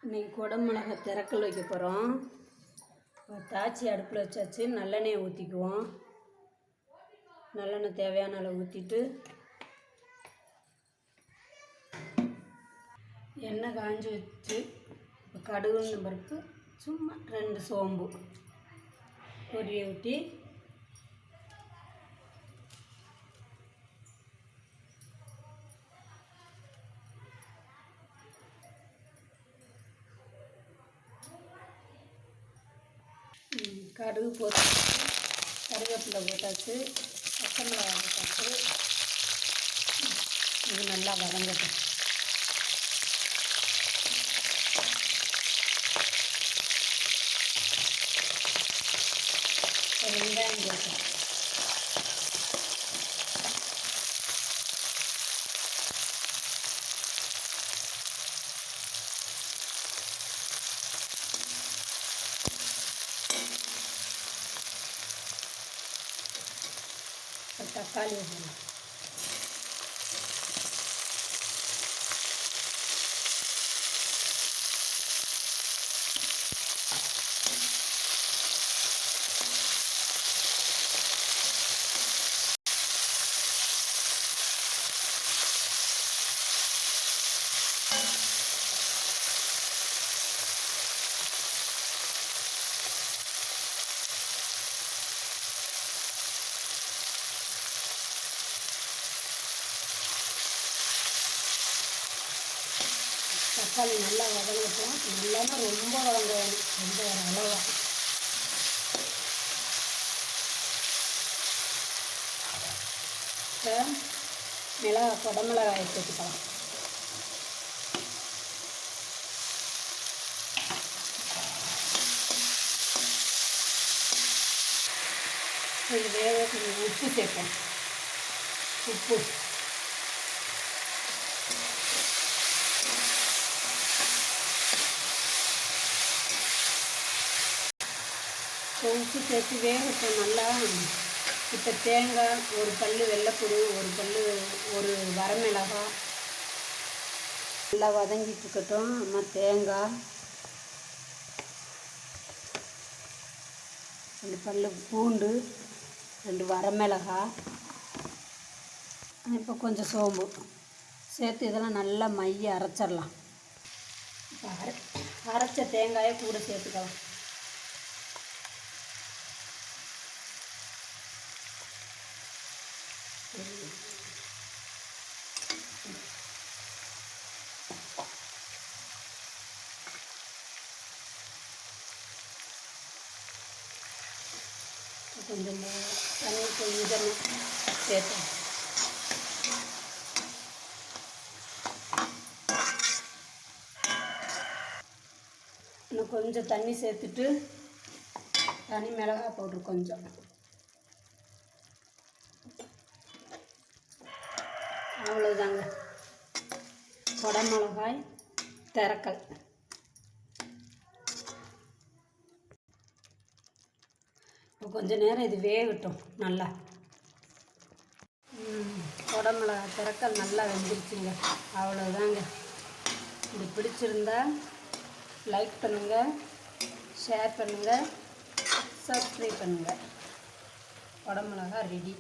இன்றைக்கி குடமிளகா திறக்கல் வைக்க போகிறோம். தாச்சி அடுப்பில் வச்சாச்சு. நல்லெண்ணெயை ஊற்றிக்குவோம். நல்லெண்ணெய் தேவையான அளவு ஊற்றிட்டு எண்ணெய் காஞ்சி வச்சு இப்போ கடுகுன்னு பருப்பு சும்மா 2 சோம்பு பொரிய ஊற்றி கடுகு போட்டாச்சு, கருவேப்பிலை போட்டாச்சு, பச்சை மிளகாய் போட்டாச்சு. இது நல்லா வதங்கட்டும். வெங்காயம் போட்டோம். தக்காளி ஊற்றணும். தக்காளி நல்லா வதங்கட்டும். நல்லானா ரொம்ப வதங்க வேணும், ரொம்ப அளவாக. இப்போ குடமிளகாயை சேர்த்துக்கலாம். இது வேக கொஞ்சம் உப்பு சேர்ப்போம். உப்பு உப்பு சேர்த்து வேகட்டும் நல்லா. இப்போ தேங்காய், ஒரு பல் வெள்ளைப்பூடு, ஒரு வரமிளகாய் நல்லா வதங்கிட்டு இருக்கட்டும். நம்ம தேங்காய், 2 பல் பூண்டு, 2 வரமிளகாய், இப்போ கொஞ்சம் சோம்பு சேர்த்து இதெல்லாம் நல்லா மைய அரைச்சிடலாம். இப்போ அரைச்ச தேங்காயை கூட சேர்த்துக்கலாம். கொஞ்சம் தண்ணி கொஞ்சம் சேர்த்தேன். இன்னும் கொஞ்சம் தண்ணி சேர்த்துட்டு தனி மிளகாய் பவுடர் கொஞ்சம். அவ்வளோதாங்க, குடமிளகாய் திறக்கல். இப்போ கொஞ்சம் நேரம் இது வேகட்டும் நல்லா. குடமிளகாய் திறக்கல் நல்லா வெந்துருச்சுங்க. அவ்வளோதாங்க. இது பிடிச்சிருந்தா லைக் பண்ணுங்கள், ஷேர் பண்ணுங்கள், சப்ஸ்கிரைப் பண்ணுங்கள். குடமிளகாய் ரெடி.